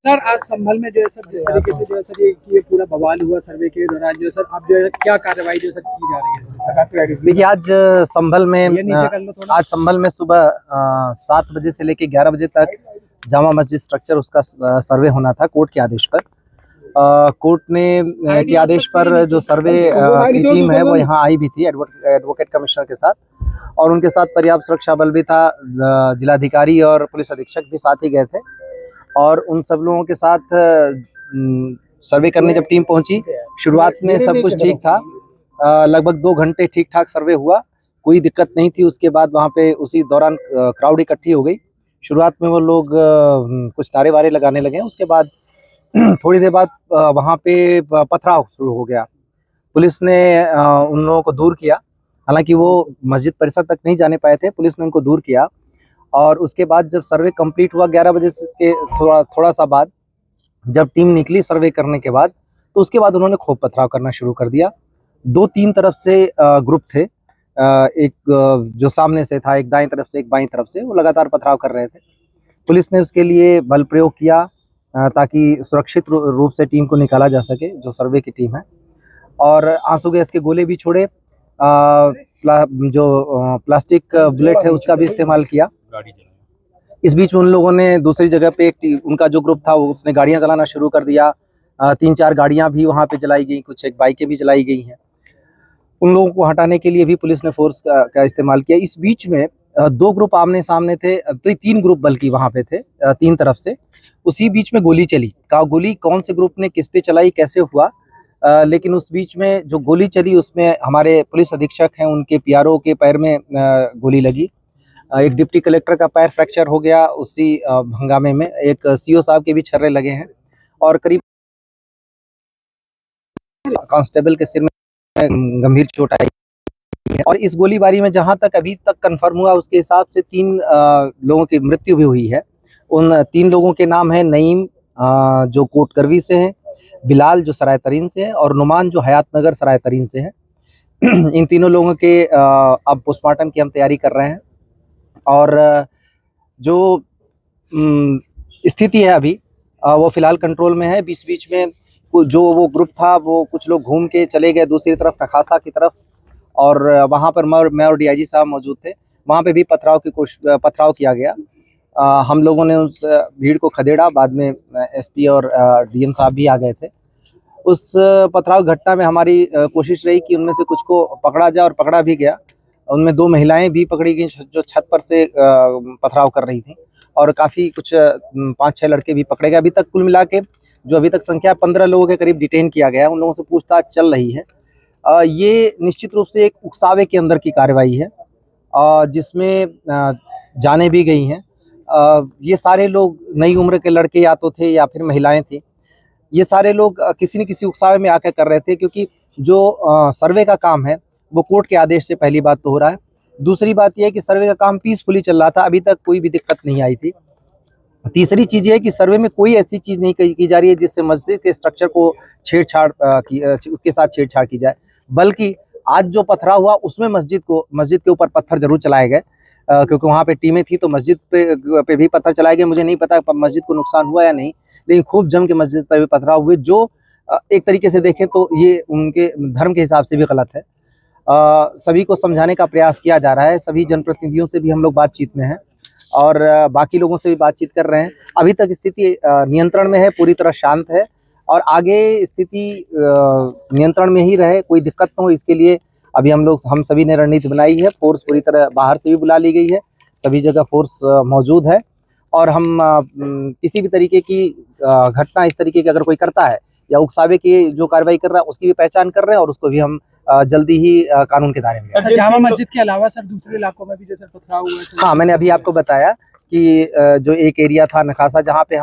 Sir आज संभल में जो है सर जिस तरीके से जो है सर ये पूरा बवाल हुआ सर्वे के दौरान जो है सर अब जो है क्या कार्रवाई जो सर की जा रही है? देखिए आज संभल में सुबह 7 बजे से लेकर 11 बजे तक जामा मस्जिद स्ट्रक्चर उसका सर्वे होना था कोर्ट के आदेश पर। कोर्ट ने के आदेश पर जो सर्वे की टीम है वो यहाँ आई भी थी एडवोकेट कमिश्नर के साथ, और उनके साथ पर्याप्त सुरक्षा बल भी था। जिलाधिकारी और पुलिस अधीक्षक भी साथ ही गए थे, और उन सब लोगों के साथ सर्वे करने जब टीम पहुंची, शुरुआत में सब कुछ ठीक था। लगभग 2 घंटे ठीक ठाक सर्वे हुआ, कोई दिक्कत नहीं थी। उसके बाद वहां पे उसी दौरान क्राउड इकट्ठी हो गई। शुरुआत में वो लोग कुछ नारे वारे लगाने लगे। उसके बाद थोड़ी देर बाद वहां पे पथराव शुरू हो गया। पुलिस ने उन लोगों को दूर किया, हालांकि वो मस्जिद परिसर तक नहीं जाने पाए थे। पुलिस ने उनको दूर किया, और उसके बाद जब सर्वे कंप्लीट हुआ 11 बजे के थोड़ा सा बाद, जब टीम निकली सर्वे करने के बाद, तो उसके बाद उन्होंने खूब पथराव करना शुरू कर दिया। 2-3 तरफ से ग्रुप थे, एक जो सामने से था, एक दाईं तरफ से, एक बाईं तरफ से, वो लगातार पथराव कर रहे थे। पुलिस ने उसके लिए बल प्रयोग किया ताकि सुरक्षित रूप से टीम को निकाला जा सके, जो सर्वे की टीम है, और आंसू गैस के गोले भी छोड़े। जो प्लास्टिक बुलेट है उसका भी इस्तेमाल किया। इस बीच में उन लोगों ने दूसरी जगह पे उनका जो ग्रुप था वो उसने गाड़ियां चलाना शुरू कर दिया। 3-4 गाड़ियां भी वहां पे जलाई गई, कुछ एक बाइकें भी जलाई गई हैं। उन लोगों को हटाने के लिए भी पुलिस ने फोर्स का इस्तेमाल किया। इस बीच में 2 ग्रुप आमने सामने थे, तो 3 ग्रुप बल्कि वहां पे थे 3 तरफ से। उसी बीच में गोली चली। गोली कौन से ग्रुप ने किस पे चलाई, कैसे हुआ, लेकिन उस बीच में जो गोली चली उसमें हमारे पुलिस अधीक्षक हैं, उनके पीआरओ के पैर में गोली लगी। एक डिप्टी कलेक्टर का पैर फ्रैक्चर हो गया उसी हंगामे में। एक सीओ साहब के भी छर्रे लगे हैं, और करीब कांस्टेबल के सिर में गंभीर चोट आई है। और इस गोलीबारी में जहां तक अभी तक कंफर्म हुआ उसके हिसाब से 3 लोगों की मृत्यु भी हुई है। उन 3 लोगों के नाम है नईम जो कोटकरवी से है, बिलाल जो सराय तरीन से है, और नुमान जो हयात नगर सराय तरीन से है। इन तीनों लोगों के अब पोस्टमार्टम की हम तैयारी कर रहे हैं, और जो स्थिति है अभी वो फिलहाल कंट्रोल में है। बीच बीच में जो वो ग्रुप था वो कुछ लोग घूम के चले गए दूसरी तरफ, नखासा की तरफ, और वहाँ पर मैं और डीआईजी साहब मौजूद थे। वहाँ पे भी पथराव किया गया। हम लोगों ने उस भीड़ को खदेड़ा। बाद में एसपी और डीएम साहब भी आ गए थे। उस पथराव घटना में हमारी कोशिश रही कि उनमें से कुछ को पकड़ा जाए, और पकड़ा भी गया। उनमें 2 महिलाएं भी पकड़ी गई जो छत पर से पथराव कर रही थी, और काफ़ी कुछ 5-6 लड़के भी पकड़े गए। अभी तक कुल मिला के जो अभी तक संख्या 15 लोगों के करीब डिटेन किया गया है। उन लोगों से पूछताछ चल रही है। ये निश्चित रूप से एक उकसावे के अंदर की कार्रवाई है, जिसमें जाने भी गई हैं। ये सारे लोग नई उम्र के लड़के या तो थे या फिर महिलाएं थी। ये सारे लोग किसी न किसी उकसावे में आकर कर रहे थे, क्योंकि जो सर्वे का काम है वो कोर्ट के आदेश से पहली बात तो हो रहा है। दूसरी बात यह है कि सर्वे का काम पीसफुली चल रहा था, अभी तक कोई भी दिक्कत नहीं आई थी। तीसरी चीज़ ये है कि सर्वे में कोई ऐसी चीज़ नहीं की जा रही है जिससे मस्जिद के स्ट्रक्चर को उसके साथ छेड़छाड़ की जाए, बल्कि आज जो पथराव हुआ उसमें मस्जिद के ऊपर पत्थर जरूर चलाए गए, क्योंकि वहाँ पे टीमें थी तो मस्जिद पे भी पत्थर चलाए गए। मुझे नहीं पता मस्जिद को नुकसान हुआ या नहीं, लेकिन खूब जम के मस्जिद पर भी पथराव हुए, जो एक तरीके से देखें तो ये उनके धर्म के हिसाब से भी गलत है। सभी को समझाने का प्रयास किया जा रहा है। सभी जनप्रतिनिधियों से भी हम लोग बातचीत में हैं, और बाकी लोगों से भी बातचीत कर रहे हैं। अभी तक स्थिति नियंत्रण में है, पूरी तरह शांत है। और आगे स्थिति नियंत्रण में ही रहे, कोई दिक्कत न हो, इसके लिए अभी हम सभी ने रणनीति बनाई है। फोर्स पूरी तरह बाहर से भी बुला ली गई है, सभी जगह फोर्स मौजूद है और हम किसी भी तरीके की घटना इस तरीके की अगर कोई करता है या उकसावे की जो कार्रवाई कर रहा है उसकी भी पहचान कर रहे हैं और उसको भी हम जल्दी ही कानून के दायरे में लाएंगे। जामा मस्जिद के अलावा सर दूसरे इलाकों में भी जैसे पथराव हुआ है? हाँ, मैंने अभी आपको बताया कि जो एक एरिया था नखासा, जहाँ पे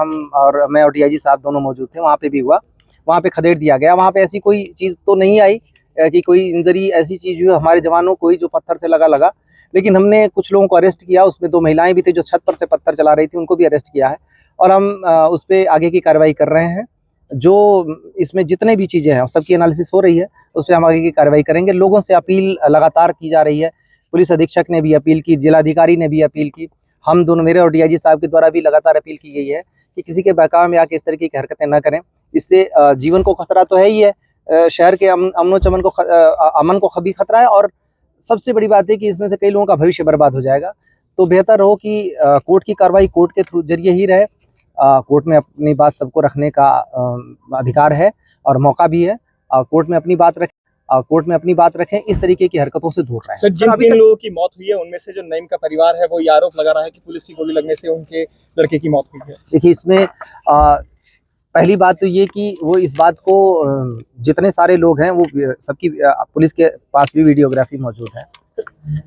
मैं और DIG साहब दोनों मौजूद थे, वहाँ पे भी हुआ, वहाँ पे खदेड़ दिया गया। वहाँ पे ऐसी कोई चीज़ तो नहीं आई कि कोई इंजरी ऐसी चीज़ हुई हमारे जवानों को, जो पत्थर से लगा, लेकिन हमने कुछ लोगों को अरेस्ट किया। उसमें 2 महिलाएं भी थी जो छत पर से पत्थर चला रही थी, उनको भी अरेस्ट किया है और हम उस पर आगे की कार्रवाई कर रहे हैं। जो इसमें जितने भी चीज़ें हैं सबकी एनालिसिस हो रही है, उस पर हम आगे की कार्रवाई करेंगे। लोगों से अपील लगातार की जा रही है, पुलिस अधीक्षक ने भी अपील की, जिलाधिकारी ने भी अपील की, हम दोनों, मेरे और DIG साहब के द्वारा भी लगातार अपील की गई है कि किसी के बहकावे में आके इस तरीके की हरकतें न करें। इससे जीवन को खतरा तो है ही है, शहर के अमन को भी खतरा है और सबसे बड़ी बात है कि इसमें से कई लोगों का भविष्य बर्बाद हो जाएगा। तो बेहतर हो कि कोर्ट की कार्रवाई कोर्ट के थ्रू जरिए ही रहे। कोर्ट में अपनी बात सबको रखने का अधिकार है और मौका भी है। कोर्ट में अपनी बात रखें, इस तरीके की हरकतों से दूर रहें। सर, जिन 3 लोगों की मौत हुई है उनमें से जो नईम का परिवार है वो ये आरोप लगा रहा है कि पुलिस की गोली लगने से उनके लड़के की मौत हुई है। देखिए, इसमें पहली बात तो ये कि वो इस बात को, जितने सारे लोग हैं वो सबकी पुलिस के पास भी वीडियोग्राफी मौजूद है।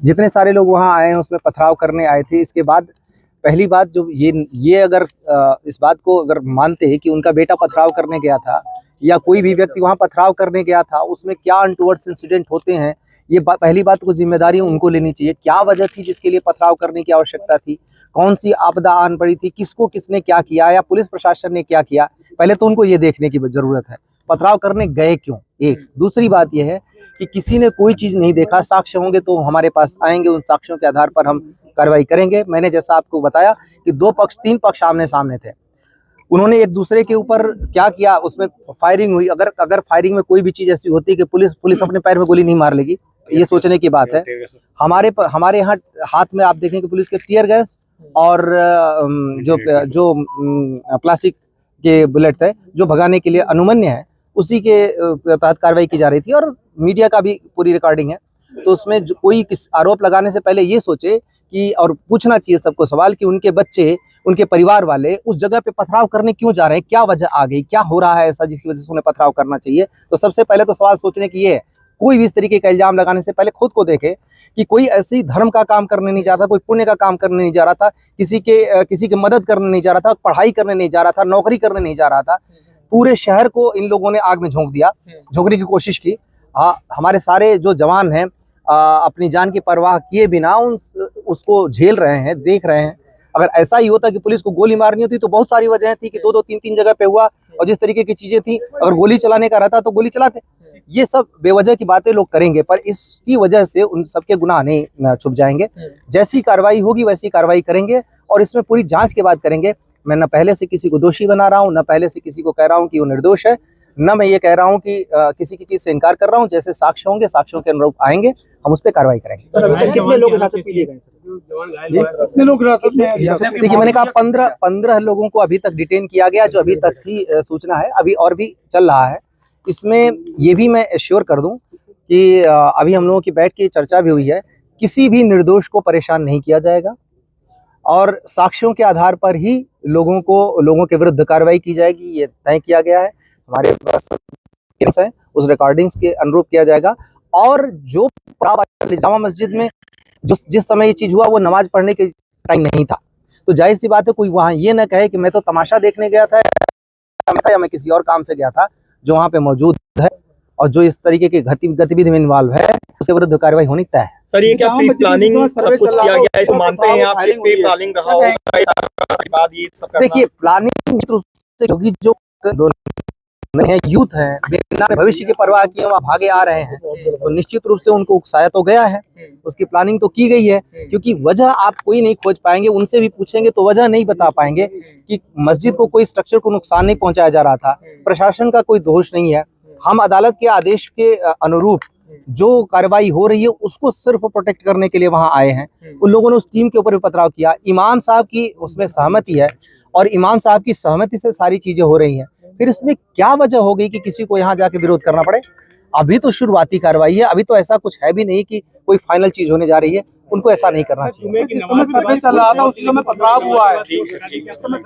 जितने सारे लोग वहाँ आए हैं उसमें पथराव करने आए थे। इसके बाद पहली बात जो ये अगर इस बात को अगर मानते हैं कि उनका बेटा पथराव करने गया था या कोई भी व्यक्ति वहाँ पथराव करने गया था, उसमें क्या अनटूवर्ड्स इंसिडेंट होते हैं, ये पहली बात को जिम्मेदारी उनको लेनी चाहिए। क्या वजह थी जिसके लिए पथराव करने की आवश्यकता थी, कौन सी आपदा आन पड़ी थी, किसको किसने क्या किया या पुलिस प्रशासन ने क्या किया, पहले तो उनको ये देखने की जरूरत है। पथराव करने गए क्यों, एक। दूसरी बात यह है कि किसी ने कोई चीज़ नहीं देखा, साक्ष्य होंगे तो हमारे पास आएंगे, उन साक्ष्यों के आधार पर हम कार्रवाई करेंगे। मैंने जैसा आपको बताया कि 3 पक्ष आमने सामने थे, उन्होंने एक दूसरे के ऊपर क्या किया, उसमें फायरिंग हुई। अगर फायरिंग में कोई भी चीज़ ऐसी होती है कि पुलिस अपने पैर में गोली नहीं मार लेगी, ये सोचने की बात है। हमारे यहाँ हाथ में आप देखें कि पुलिस के टीयर गैस और जो प्लास्टिक के बुलेट है जो भगाने के लिए अनुमन्य है, उसी के तहत कार्रवाई की जा रही थी और मीडिया का भी पूरी रिकॉर्डिंग है। तो उसमें कोई आरोप लगाने से पहले ये सोचे कि, और पूछना चाहिए सबको सवाल कि उनके बच्चे, उनके परिवार वाले उस जगह पे पथराव करने क्यों जा रहे हैं, क्या वजह आ गई, क्या हो रहा है ऐसा जिसकी वजह से उन्हें पथराव करना चाहिए। तो सबसे पहले तो सवाल सोचने की ये है, कोई भी इस तरीके का इल्जाम लगाने से पहले खुद को देखे कि कोई ऐसी धर्म का काम करने नहीं जा रहा था, कोई पुण्य का काम करने नहीं जा रहा था, किसी के मदद करने नहीं जा रहा था, पढ़ाई करने नहीं जा रहा था, नौकरी करने नहीं जा रहा था। पूरे शहर को इन लोगों ने आग में झोंक दिया, झोंकने की कोशिश की। हमारे सारे जो जवान हैं अपनी जान की परवाह किए बिना उसको झेल रहे हैं, देख रहे हैं। अगर ऐसा ही होता कि पुलिस को गोली मारनी होती तो बहुत सारी वजह थी कि 2-2, 3-3 जगह पे हुआ और जिस तरीके की चीजें थी, अगर गोली चलाने का रहता तो गोली चलाते। ये सब बेवजह की बातें लोग करेंगे, पर इसकी वजह से उन सबके गुनाह नहीं छुप जाएंगे। जैसी कार्रवाई होगी वैसी कार्रवाई करेंगे और इसमें पूरी जांच के बाद करेंगे। मैं न पहले से किसी को दोषी बना रहा हूँ, न पहले से किसी को कह रहा हूँ कि वो निर्दोष है, न मैं ये कह रहा हूँ कि किसी की चीज से इनकार कर रहा हूँ। जैसे साक्ष्य होंगे, साक्ष्यों के अनुरूप आएंगे, हम उस पर कार्रवाई करेंगे। कितने लोग हिरासत में लिए गए? कितने लोग हिरासत में? देखिए, मैंने कहा 15 लोगों को अभी तक डिटेन किया गया, जो अभी तक ही सूचना है, अभी और भी चल रहा है। इसमें ये भी मैं एश्योर कर दूं कि अभी हम लोगों की बैठ के चर्चा भी हुई है, किसी भी निर्दोष को परेशान नहीं किया जाएगा और साक्ष्यों के आधार पर ही लोगों के विरुद्ध कार्रवाई की जाएगी, ये तय किया गया है। हमारे पास है, उस रिकॉर्डिंग्स के अनुरूप किया जाएगा। और जो जामा मस्जिद में जिस समय ये चीज हुआ वो नमाज पढ़ने के टाइम नहीं था, तो जाहिर सी बात है कोई वहां ये ना कहे कि मैं तो तमाशा देखने गया था या मैं किसी और काम से गया था। जो वहां पे मौजूद है और जो इस तरीके की गतिविधि में इन्वॉल्व है, उसके विरुद्ध कार्रवाई होनी तय है। सर, ये क्या प्री प्लानिंग सब कुछ किया गया है, इसको मानते हैं आप कि प्री प्लानिंग रहा होगा इसके बाद ये सब करना? देखिए, प्लानिंग रूप से, क्योंकि जो यूथ है बिना भविष्य की परवाह किए वहाँ भागे आ रहे हैं, तो निश्चित रूप से उनको उकसाया तो गया है, उसकी प्लानिंग तो की गई है। क्योंकि वजह आप कोई नहीं खोज पाएंगे, उनसे भी पूछेंगे तो वजह नहीं बता पाएंगे कि मस्जिद को कोई स्ट्रक्चर को नुकसान नहीं पहुंचाया जा रहा था, प्रशासन का कोई दोष नहीं है। हम अदालत के आदेश के अनुरूप जो कार्रवाई हो रही है उसको सिर्फ प्रोटेक्ट करने के लिए वहां आए हैं। उन लोगों ने उस टीम के ऊपर भी पथराव किया, इमाम साहब की उसमें सहमति है और इमाम साहब की सहमति से सारी चीजें हो रही हैं। फिर इसमें क्या वजह होगी कि किसी को यहाँ जाके विरोध करना पड़े? अभी तो शुरुआती कार्रवाई है, अभी तो ऐसा कुछ है भी नहीं कि कोई फाइनल चीज होने जा रही है। उनको ऐसा नहीं करना चाहिए। चल रहा था उस समय पथराव हुआ है।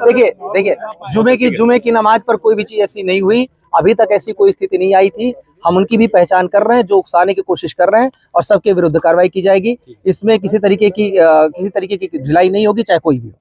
देखिए जुमे की नमाज पर कोई भी चीज ऐसी नहीं हुई, अभी तक ऐसी कोई स्थिति नहीं आई थी। हम उनकी भी पहचान कर रहे हैं जो उकसाने की कोशिश कर रहे हैं, और सबके विरुद्ध कार्रवाई की जाएगी। इसमें किसी तरीके की ढिलाई नहीं होगी, चाहे कोई भी हो।